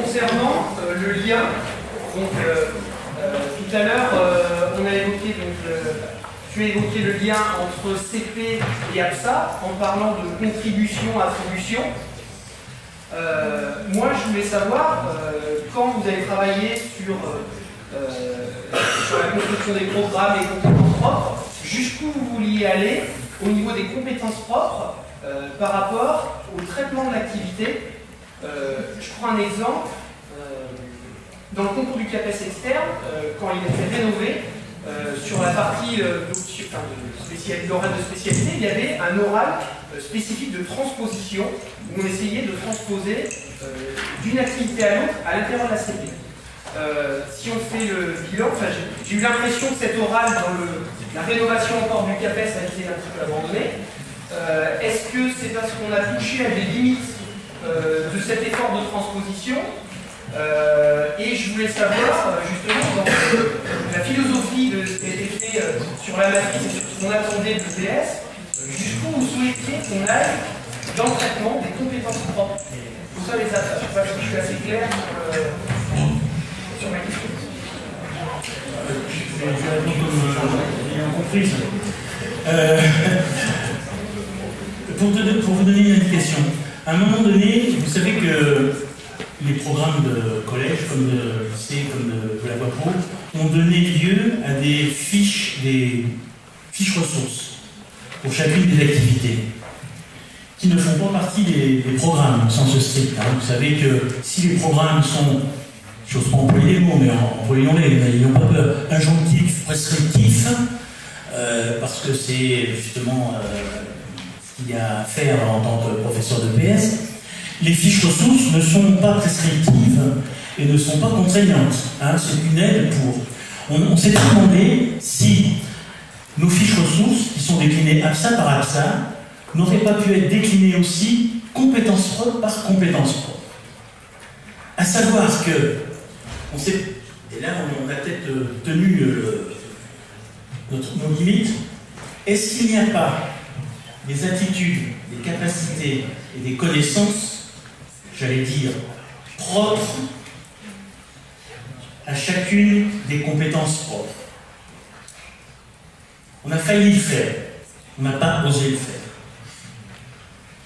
concernant le lien, donc tout à l'heure, on a évoqué, tu as évoqué le lien entre CP et APSA en parlant de contribution-attribution. Moi, je voulais savoir, quand vous avez travaillé sur la construction des programmes et compétences propres, jusqu'où vous vouliez aller au niveau des compétences propres par rapport au traitement de l'activité. Je prends un exemple. Dans le concours du CAPES externe, quand il a été rénové, sur la partie d'oral de spécialité, il y avait un oral spécifique de transposition où on essayait de transposer d'une activité à l'autre à l'intérieur de la CP. Si on fait le bilan, j'ai eu l'impression que cet oral dans la rénovation encore du CAPES a été un petit peu abandonné. Est-ce que c'est parce qu'on a touché à des limites de cet effort de transposition? Et je voulais savoir, justement, dans la philosophie de ce qui a été fait sur la matrice et sur ce qu'on attendait de l'EPS, jusqu'où vous souhaitez qu'on aille dans le traitement des compétences propres. Pour ça, les affaires. Je ne sais pas si je suis assez clair sur ma question. Je vais répondre comme j'ai compris. Pour vous donner une indication, à un moment donné, vous savez que les programmes de collège, comme de lycée, comme de la voie pro, ont donné lieu à des fiches ressources pour chacune des activités, qui ne font pas partie des programmes, au sens strict. Hein. Vous savez que si les programmes sont, je n'ose pas employer les mots, mais employons-les, n'ayons pas peur, injonctifs, prescriptifs, parce que c'est justement ce qu'il y a à faire en tant que professeur de PS, les fiches ressources ne sont pas prescriptives et ne sont pas contraignantes. Hein, c'est une aide pour... On s'est demandé si nos fiches ressources, qui sont déclinées APSA par APSA, n'auraient pas pu être déclinées aussi compétences propres par compétences propres. À savoir que, on sait, et là on a peut-être tenu nos limites, est-ce qu'il n'y a pas des attitudes, des capacités et des connaissances, j'allais dire, propres à chacune des compétences propres? On a failli le faire, on n'a pas osé le faire.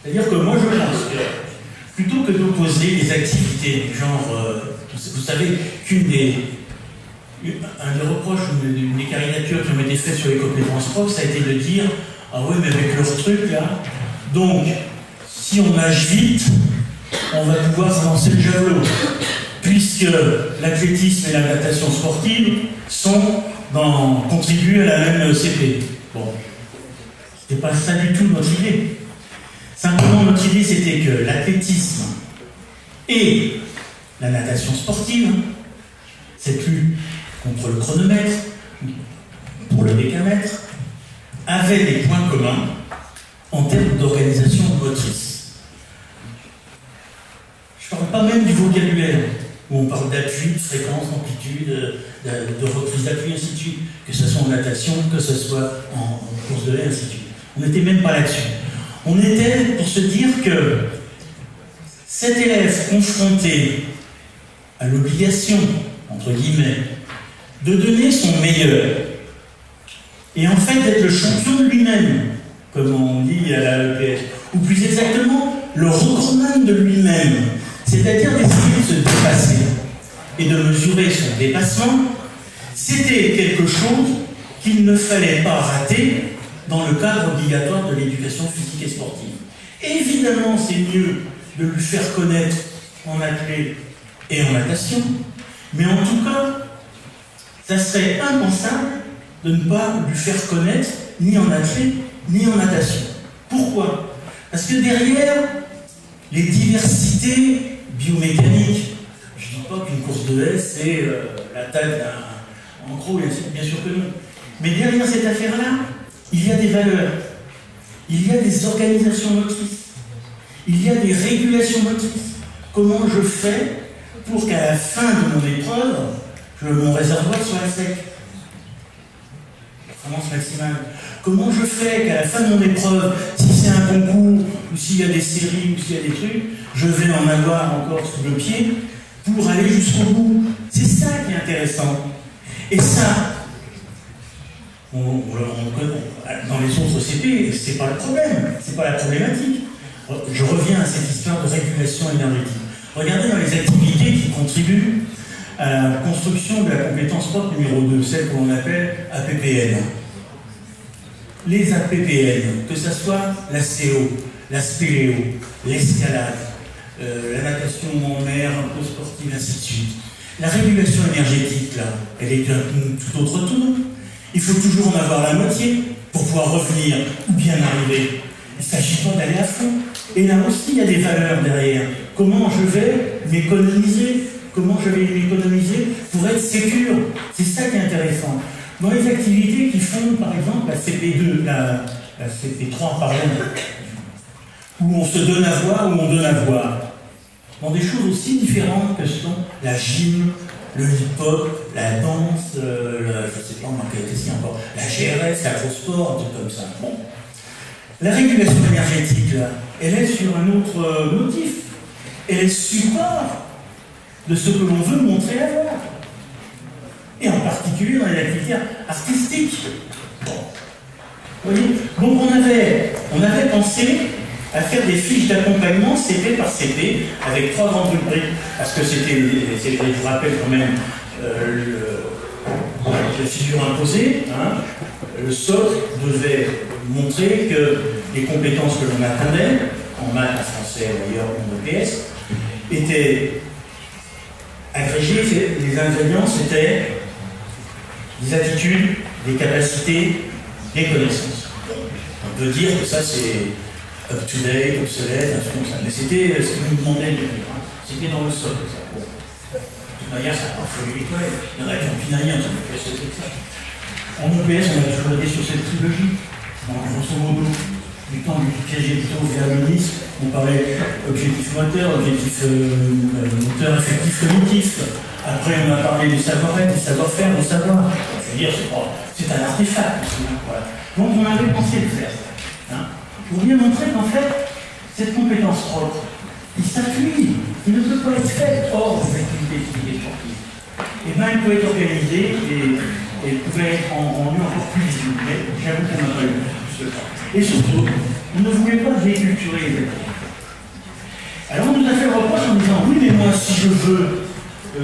C'est-à-dire que moi je pense que, plutôt que d'opposer des activités, genre, vous savez qu'un des reproches, une des caricatures qui ont été faites sur les compétences propres, ça a été de dire, ah oui, mais avec leur truc là, donc, si on nage vite, on va pouvoir se lancer le javelot, puisque l'athlétisme et la natation sportive contribuent à la même CP. Bon, c'était pas ça du tout notre idée. Simplement, notre idée, c'était que l'athlétisme et la natation sportive, cette lutte contre le chronomètre, pour le décamètre, avaient des points communs en termes d'organisation motrice. Je ne parle pas même du vocabulaire, où on parle d'appui, de fréquence, d'amplitude, de reprise d'appui, ainsi de suite, que ce soit en natation, que ce soit en course de lait, ainsi de suite. On n'était même pas là-dessus. On était pour se dire que cet élève confronté à l'obligation, entre guillemets, de donner son meilleur, et en fait d'être le champion de lui-même, comme on dit à la EPS, ou plus exactement, le recordman de lui-même, c'est-à-dire d'essayer de se dépasser et de mesurer son dépassement, c'était quelque chose qu'il ne fallait pas rater dans le cadre obligatoire de l'éducation physique et sportive. Évidemment, c'est mieux de lui faire connaître en athlète et en natation, mais en tout cas, ça serait impensable de ne pas lui faire connaître ni en athlète ni en natation. Pourquoi? Parce que derrière les diversités biomécaniques, je ne dis pas qu'une course de lait, c'est la taille d'un encros, bien sûr que non. Mais derrière cette affaire-là, il y a des valeurs, il y a des organisations motrices, il y a des régulations motrices. Comment je fais pour qu'à la fin de mon épreuve, mon réservoir soit à sec? Performance maximale. Comment je fais qu'à la fin de mon épreuve, si c'est un concours, ou s'il y a des séries, ou s'il y a des trucs, je vais en avoir encore sous le pied pour aller jusqu'au bout. C'est ça qui est intéressant. Et ça, dans les autres CP, c'est pas le problème, c'est pas la problématique. Je reviens à cette histoire de régulation énergétique. Regardez dans les activités qui contribuent à la construction de la compétence propre numéro 2, celle qu'on appelle APPN. Les APPN, que ce soit la CO, la spéléo, l'escalade, la natation en mer, un peu sportive, ainsi de suite. La régulation énergétique, là, elle est un tout autre tour. Il faut toujours en avoir la moitié pour pouvoir revenir ou bien arriver. Il ne s'agit pas d'aller à fond. Et là aussi, il y a des valeurs derrière. Comment je vais m'économiser? Comment je vais m'économiser pour être sécure? C'est ça qui est intéressant. Dans les activités qui font, par exemple, la CP2, la CP3, pardon, où on se donne à voir, où on donne à voir, dans des choses aussi différentes que sont la gym, le hip-hop, la danse, je ne sais pas, on a ici encore, la GRS, l'agro-sport, un truc comme ça. Bon. La régulation énergétique, là, elle est sur un autre motif. Elle est support de ce que l'on veut montrer à voir. Et en particulier dans les activités artistiques. Bon. Vous voyez? Donc on avait pensé à faire des fiches d'accompagnement CP par CP avec 3 grandes rubriques, parce que c'était, je vous rappelle quand même, la figure imposée, hein, le socle devait montrer que les compétences que l'on attendait, en maths, en français d'ailleurs, en EPS, étaient agrégées. Les ingrédients, c'était des attitudes, des capacités, des connaissances. On peut dire que ça c'est up-to-date, obsolète, un truc comme ça. Mais c'était ce qu'ils nous demandaient de faire. C'était dans le sol, ça. Bon. De toute manière, ça n'a pas fallu l'école. Il y en a qui n'ont plus rien sur l'EPS, c'est ça. En EPS, on a toujours été sur cette trilogie. En grosso modo, du temps du Piaget-Plutôt vers le ministre, on parlait objectif moteur, objectif moteur affectif cognitif. Après, on a parlé du savoir-être, du savoir-faire, du savoir. Je veux dire, c'est un artefact. Voilà. Donc, on avait pensé le faire. Hein, pour bien montrer qu'en fait, cette compétence propre, il s'appuie, il ne peut pas être faite hors des activités physiques et sportives. Et bien, elle peut être organisée et pouvait être en lieu encore plus visible. Mais j'avoue qu'on n'a pas eu ce temps. Et surtout, on ne voulait pas déculturer les activités. Alors, on nous a fait le reproche en disant oui, mais moi, si je veux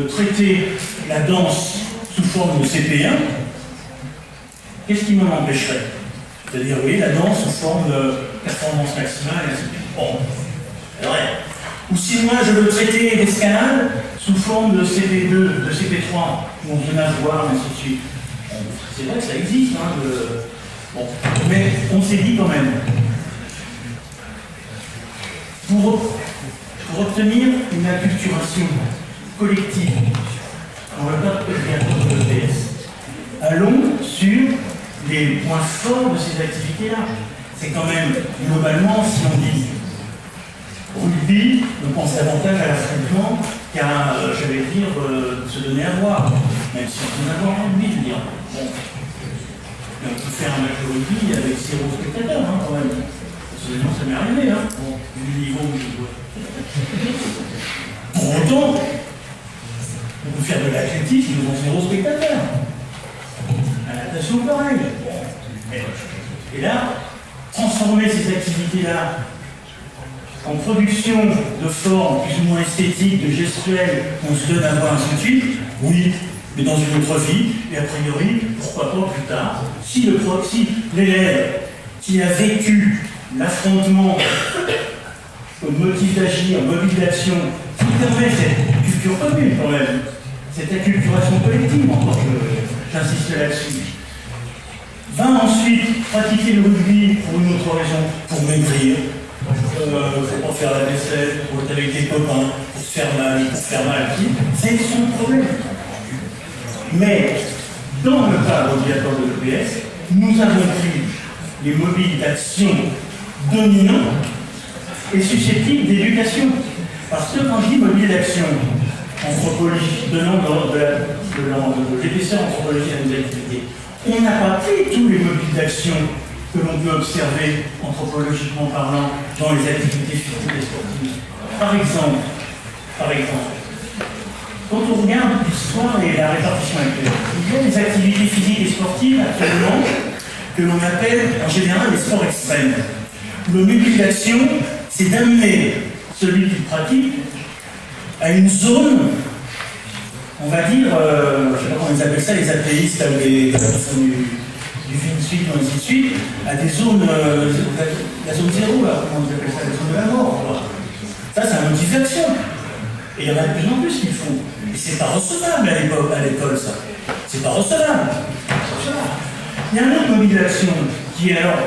traiter la danse sous forme de CP1, qu'est-ce qui m'en empêcherait? C'est-à-dire, oui, la danse sous forme de performance maximale, et ainsi de suite. Bon, alors, ou si moi je veux traiter l'escalade sous forme de CP2, de CP3, où on vient à voir, ainsi de suite. Bon, c'est vrai que ça existe, hein, bon. Mais on s'est dit quand même, pour obtenir une acculturation collective dans le cadre de l'EPS, allons sur les points forts de ces activités-là. C'est quand même, globalement, si on dit rugby, on pense davantage à l'affrontement qu'à, j'allais dire, se donner à voir. Même si on peut en avoir envie de dire. Bon. Mais on peut faire un match de rugby avec 0 spectateurs, hein, quand même. Sinon, ça m'est arrivé, hein. Bon, du niveau où je vois. Pour autant, on peut faire de l'athlétisme devant 0 spectateurs. La natation, pareil. Et là, transformer ces activités-là en production de formes plus ou moins esthétiques, de gestuelles, qu'on se donne à voir, ainsi de suite, oui, mais dans une autre vie, et a priori, pourquoi pas plus tard, si l'élève qui a vécu l'affrontement comme motif d'agir, mobile d'action, qui permet cette culture commune quand même, cette acculturation collective, encore j'insiste là-dessus, va ensuite pratiquer le rugby pour une autre raison, pour maigrir, pour pas faire la vaisselle, pour être avec des copains, pour se faire mal, c'est son problème. Mais dans le cadre obligatoire de l'EPS, nous avons pris les mobiles d'action dominants et susceptibles d'éducation. Parce que quand je dis mobile d'action, anthropologie, donnant de l'épaisseur anthropologique à nos activités, on n'a pas pris tous les mobiles d'action que l'on peut observer anthropologiquement parlant dans les activités physiques et sportives. Par exemple, on regarde l'histoire et la répartition actuelle, il y a des activités physiques et sportives actuellement que l'on appelle en général les sports extrêmes. Le but de l'action, c'est d'amener celui qui pratique à une zone, on va dire, je ne sais pas comment ils appellent ça, les athéistes, là, ou les personnes du fin de suite, ou ainsi de suite, à des zones, la zone zéro, là, comment ils appellent ça, la zone de la mort. Quoi. Ça, c'est un motif d'action. Et il y en a de plus en plus qui le font. Et c'est pas recevable à l'école, ça. C'est pas recevable. Il y a un autre mobile d'action qui est alors,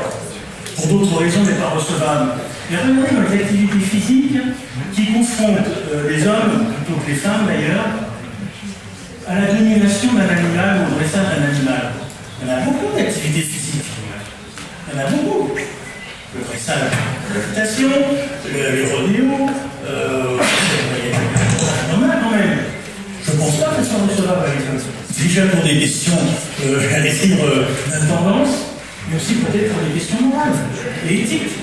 pour d'autres raisons, n'est pas recevable. Il y a regardez dans les activités physiques qui confrontent les hommes, plutôt que les femmes d'ailleurs, à la domination d'un animal ou au dressage d'un animal. Il y en a beaucoup d'activités physiques. Il y en a beaucoup. Le dressage, l'équitation, les rodéos, il y en a quand même. Je ne pense pas qu'elles soient recevables à l'école. Déjà pour des questions, j'allais dire, d'intendance, mais aussi peut-être pour des questions morales et éthiques.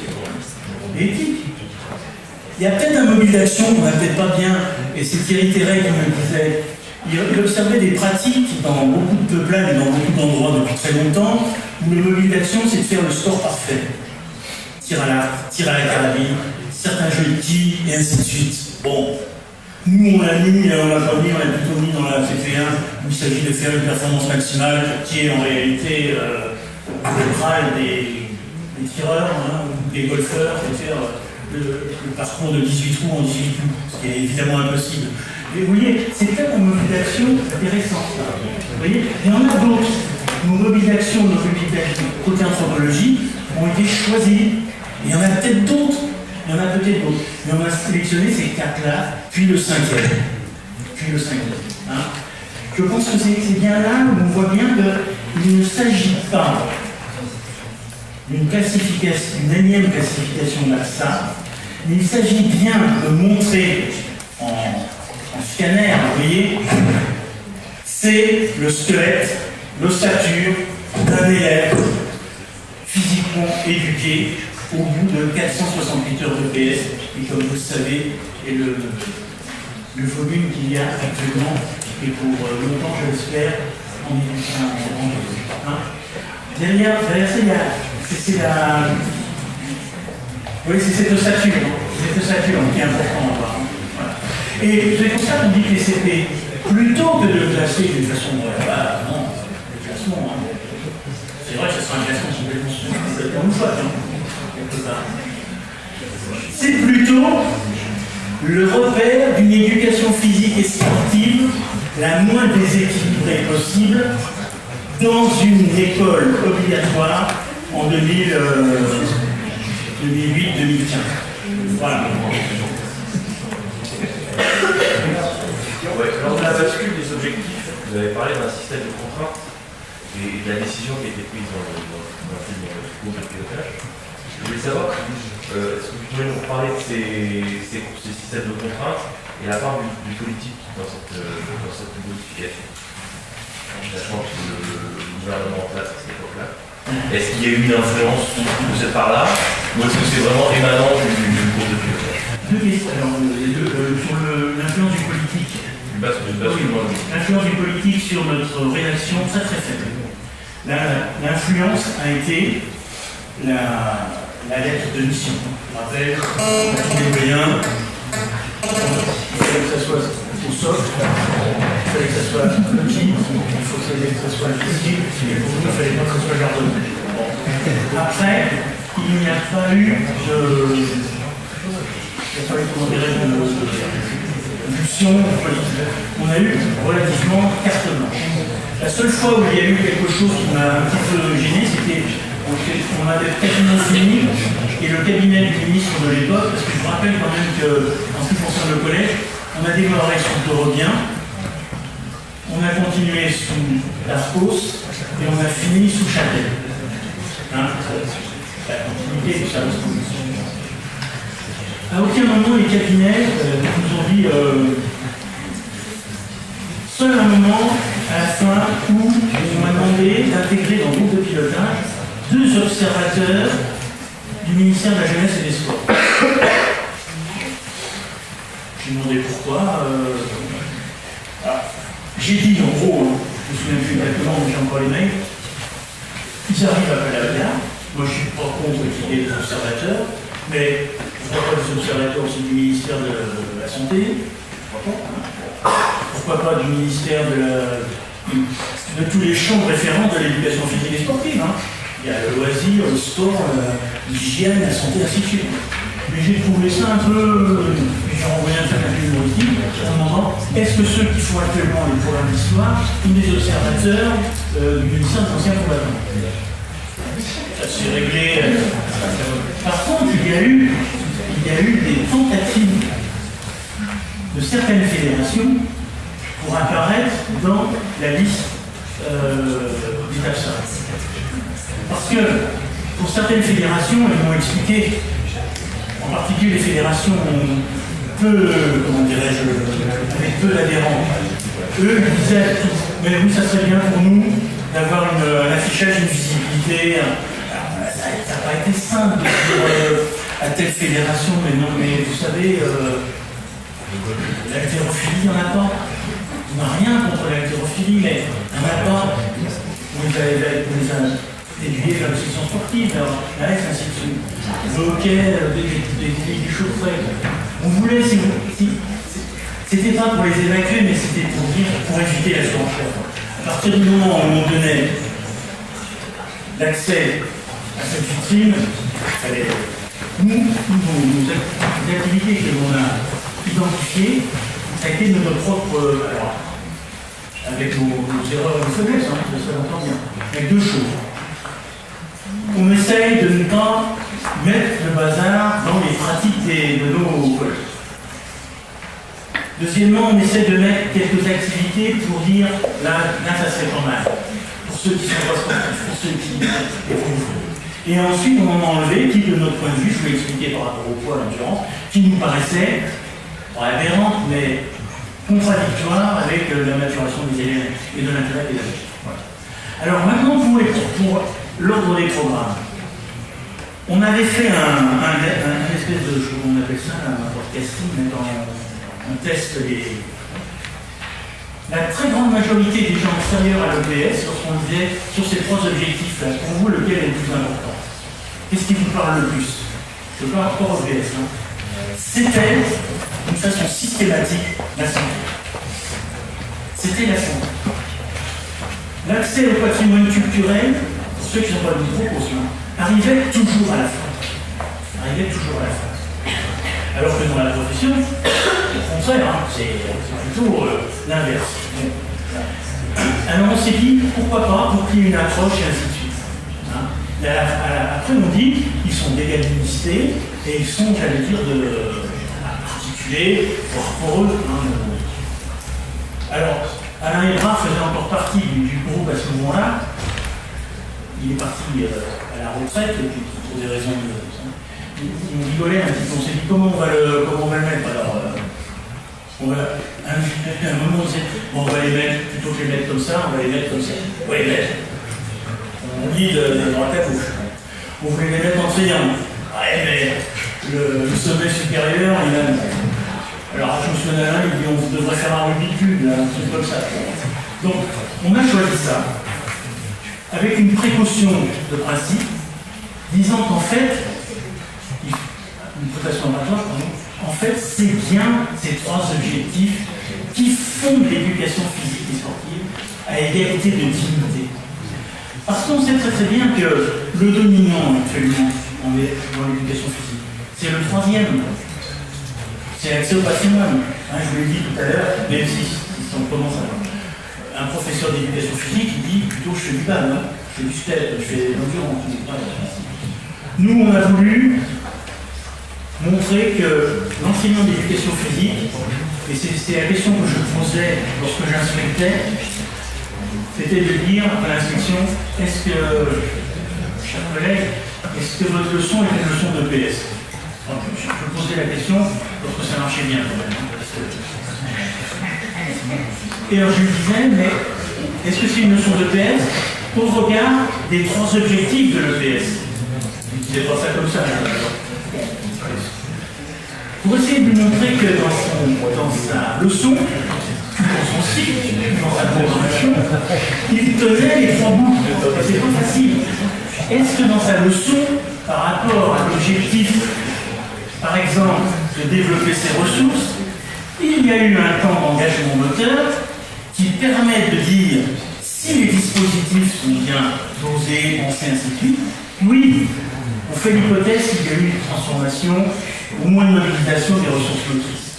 Il y a peut-être un mobile d'action qu'on n'a peut-être pas bien, et c'est Thierry Terret qui me le disait. Il observait des pratiques dans beaucoup de peuplades et dans beaucoup d'endroits depuis très longtemps, où le mobile d'action, c'est de faire le sport parfait. Tir à la carabine, certains jeux de tir, et ainsi de suite. Bon, nous on l'a mis, on l'a pas mis, on l'a plutôt mis dans la CP1, où il s'agit de faire une performance maximale, qui est en réalité le Graal des tireurs, hein, ou des golfeurs, c'est faire le parcours de 18 trous en 18 trous, ce qui est évidemment impossible. Mais vous voyez, c'est peut-être une mobile d'action intéressante. Vous voyez, il y en a d'autres. Nos mobiles d'action, nos mobiles d'action, côté anthropologie, ont été choisis. Il y en a peut-être d'autres. Mais on a sélectionné ces quatre-là, puis le cinquième. Hein. Je pense que c'est bien là où on voit bien qu'il ne s'agit pas d'une classification, une énième classification de l'APSA, mais il s'agit bien de montrer en scanner, vous voyez, c'est le squelette, l'ossature d'un élève physiquement éduqué au bout de 468 heures de PS, et comme vous le savez, est le volume qu'il y a actuellement, et pour longtemps, je l'espère, en hein. Derrière ça, c'est la... Oui, c'est cette ossature, qui est importante à voir. Voilà. Et c'est pour ça qu'on dit que les CP, plutôt que de le classer d'une façon... non, le classement, hein. C'est vrai que ce sera un classement complètement une fois, c'est plutôt le repère d'une éducation physique et sportive la moins déséquilibrée possible dans une école obligatoire en 2008-2015. Voilà. Ouais, lors de la bascule des objectifs, vous avez parlé d'un système de contraintes et de la décision qui a été prise dans le cours de pilotage. Je voulais savoir, est-ce que vous pouvez nous parler de ces systèmes de contraintes et la part du politique dans cette modification, sachant que le gouvernement en place à cette époque-là. Est-ce qu'il y a eu une influence de cette part-là, ou est-ce que c'est vraiment émanant du cours de pilotage? Deux questions. Alors, sur l'influence du politique. L'influence du politique sur notre réaction, très très faible. L'influence a été la lettre de mission. Je rappelle, on bien, il fallait que ça soit au socle, il fallait que ça soit petit, il faut que ça soit petit, et pour nous, il ne fallait pas que ça soit jardonné. Bon. Après, il n'y a pas eu de pulsion politique. On a eu relativement carte blanche. La seule fois où il y a eu quelque chose qui m'a un petit peu gêné, c'était on avait quasiment fini, et le cabinet du ministre de l'époque, parce que je me rappelle quand même qu'en ce qui concerne le collège, on a démarré sous Dorobien, on a continué sous Darcos, et on a fini sous Châtel. Hein, la continuité du service public. À aucun moment les cabinets nous ont dit seul un moment à la fin où on m'a demandé d'intégrer dans le groupe de pilotage 2 observateurs du ministère de la Jeunesse et des Sports. J'ai demandé pourquoi. J'ai dit en gros, je me souviens plus exactement, mais j'ai encore les mails, ils arrivent à la gare. Moi je ne suis pas contre qu'il y ait des observateurs, mais pourquoi pas des observateurs aussi du ministère de la Santé? Pourquoi pas du ministère de tous les champs référents de l'éducation physique et sportive, hein. Il y a le loisir, le sport, l'hygiène, la santé, ainsi de suite. Mais j'ai trouvé ça un peu, j'ai envoyé un certain peu humoristique, en demandant, est-ce que ceux qui font actuellement les programmes d'histoire sont des observateurs du ministère des anciens combattants? Ça s'est réglé. Par contre, il y a eu des tentatives de certaines fédérations pour apparaître dans la liste des absents. Parce que pour certaines fédérations, elles m'ont expliqué, en particulier les fédérations peu, comment dirais-je, avec peu d'adhérents, eux ils disaient, mais oui, ça serait bien pour nous d'avoir un affichage, une visibilité. Ça n'a pas été simple de dire à telle fédération, mais non, mais vous savez, l'haltérophilie, il n'y en a pas. On n'a rien contre l'haltérophilie, mais il n'y en a pas. On les a déduits vers la section sportive, vers la reste, ainsi de suite. Le hockey, des chaufferets. On voulait, c'était pas pour les évacuer, mais c'était pour éviter la surenchère. À partir du moment où on donnait l'accès à cette vitrine, il fallait les activités que l'on a identifiées, ça a été de notre propre. Alors, avec nos erreurs et nos faiblesses, hein, ça l'entend bien. Avec deux choses. On essaye de ne pas mettre le bazar dans les pratiques de nos collègues. Deuxièmement, on essaie de mettre quelques activités pour dire là ça serait pas mal. Pour ceux qui sont pas sportifs, pour ceux qui éprouvent. Et ensuite, on en a enlevé qui, de notre point de vue, je vous l'ai expliqué par rapport au poids, l'endurance, qui nous paraissait pas aberrante, mais contradictoire avec la maturation des élèves et de l'intérêt pédagogique. Voilà. Alors maintenant, pour l'ordre des programmes, on avait fait un espèce de, on appelle ça un podcasting, on teste la très grande majorité des gens extérieurs à l'EPS, lorsqu'on disait sur ces trois objectifs-là, pour vous, lequel est le plus important? Qu'est-ce qui vous parle le plus? Je parle encore au PS. Hein. C'était, d'une façon systématique, la santé. C'était la santé. L'accès au patrimoine culturel, pour ceux qui n'ont pas de proposition, arrivait toujours à la fin. Alors que dans la profession, au contraire, hein, c'est plutôt l'inverse. Alors on s'est dit, pourquoi pas, pour qu'il y ait une approche et ainsi de suite. Hein. Après on dit, ils sont dégalinistés et ils sont, j'allais dire, articulés, pour eux. Hein. Alors, Alain Hébrard faisait encore partie du groupe à ce moment-là. Il est parti à la retraite, et puis pour des raisons de... On rigolait un petit peu, on s'est dit comment on va le mettre. Alors, on va, à un moment on disait, bon, on va les mettre, plutôt que les mettre comme ça, on va les mettre comme ça. On va les mettre. On dit de droite à gauche. On voulait les mettre en triangle. Ouais, mais le sommet supérieur, il a... Alors, je me souviens d'Alain, il dit on devrait faire un ridicule, un truc comme ça. Donc, on a choisi ça, avec une précaution de principe, disant qu'en fait, une précaution oratoire, en fait, c'est bien ces trois objectifs qui font de l'éducation physique et sportive à égalité de dignité. Parce qu'on sait très bien que le dominant actuellement dans l'éducation physique, c'est le troisième. C'est l'accès au patrimoine. Hein, je vous l'ai dit tout à l'heure, même si on commence un professeur d'éducation physique, il dit plutôt je fais du bal, hein, je fais du step, je fais de l'endurance. Nous, on a voulu montrer que l'enseignement d'éducation physique, et c'est la question que je posais lorsque j'inspectais, c'était de dire à l'inspection, est-ce que, chers collègues, est-ce que votre leçon est une leçon de PS? Je posais la question lorsque ça marchait bien quand même. Et alors je lui disais, mais est-ce que c'est une leçon de PS au regard des trois objectifs de l'EPS? Il ne disait pas ça comme ça. Pour essayer de lui montrer que dans sa leçon, dans son dans sa programmation, il tenait les 3 bouts. C'est pas facile. Est-ce que dans sa leçon, par rapport à l'objectif, par exemple, de développer ses ressources, il y a eu un temps d'engagement moteur qui permet de dire si les dispositifs sont bien dosés, pensés, ainsi de suite, oui, on fait l'hypothèse qu'il y a eu une transformation, au moins une mobilisation des ressources motrices.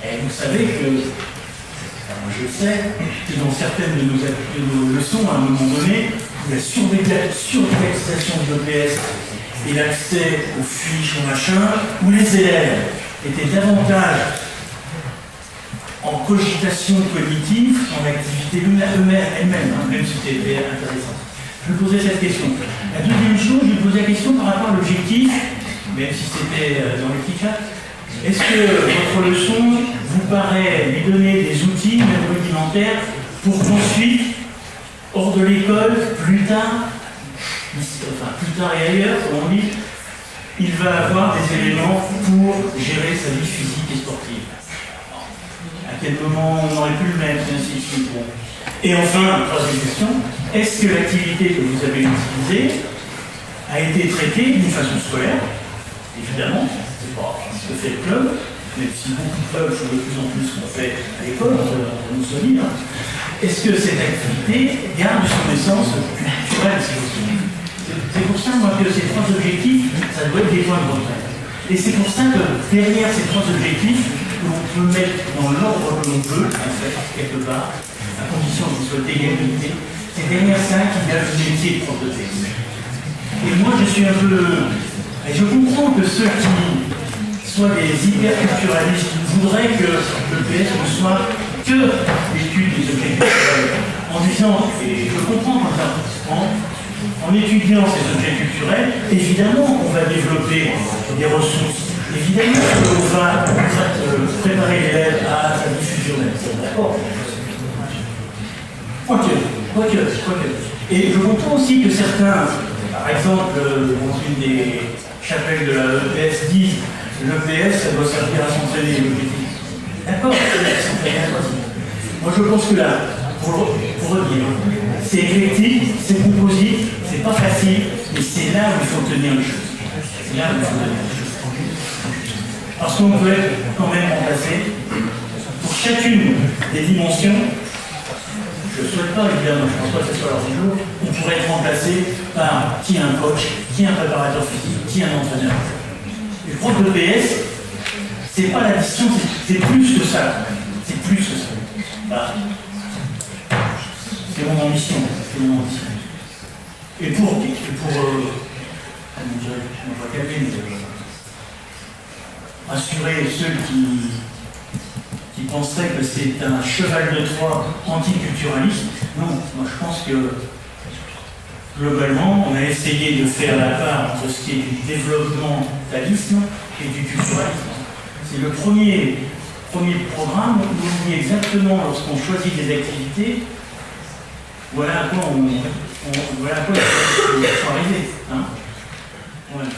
Et vous savez que, moi je sais, que dans certaines de nos leçons, à un moment donné, la surdécatisation de l'EPS et l'accès aux fiches, aux machins, où les élèves étaient davantage en cogitation cognitive, en activité elle-même, même si c'était intéressant. Je me posais cette question. La deuxième chose, je me posais la question par rapport à l'objectif, même si c'était dans le petit chat. Est-ce que votre leçon vous paraît lui donner des outils, même rudimentaires, pour qu'ensuite, hors de l'école, plus tard et ailleurs, comme on dit, il va avoir des éléments pour gérer sa vie physique et sportive? À quel moment on aurait pu le mettre, et ainsi de suite. Bon. Et enfin, troisième question, est-ce que l'activité que vous avez utilisée a été traitée d'une façon scolaire? Évidemment, c'est pas ce que fait le club, même si beaucoup de clubs font de plus en plus ce qu'on fait à l'école, on nous solide. Est-ce que cette activité garde son essence culturelle? C'est pour ça, moi, que ces 3 objectifs, ça doit être des points de repère. Et c'est pour ça que derrière ces 3 objectifs, on peut mettre dans l'ordre que l'on veut, en fait, quelque part, à condition que vous soit égalité, c'est derrière ça qu'il y a le métier de prof de PS. Et moi, je suis un peu... Et je comprends que ceux qui soient des hyperculturalistes voudraient que le PS ne soit que l'étude des objets culturels, en disant, et je comprends comme ça, en étudiant ces objets culturels, évidemment qu'on va développer des ressources. Évidemment qu'on va préparer l'élève à sa diffusion. D'accord. Quoique. Et je comprends aussi que certains, par exemple, dans une des chapelles de la EPS, disent que l'EPS, ça doit servir à s'entraîner. D'accord. Moi, je pense que là, pour redire, c'est éclectique, c'est composite, c'est pas facile, mais c'est là où il faut tenir les choses. C'est là où il faut tenir les choses. Parce qu'on peut être quand même remplacé pour chacune des dimensions. Je ne souhaite pas, évidemment, je ne pense pas que ce soit l'ordre du jour, on pourrait être remplacé par qui est un coach, qui est un préparateur physique, qui est un entraîneur. Le prof de PS, c'est pas l'addition, c'est plus que ça. C'est plus que ça. Bah, c'est mon ambition. Et pour rassurer ceux qui penseraient que c'est un cheval de Troie anticulturaliste, non, moi je pense que globalement, on a essayé de faire la part entre ce qui est du développementalisme et du culturalisme. C'est le premier programme où on dit exactement, lorsqu'on choisit des activités, voilà à quoi il faut arriver. Hein. Ouais.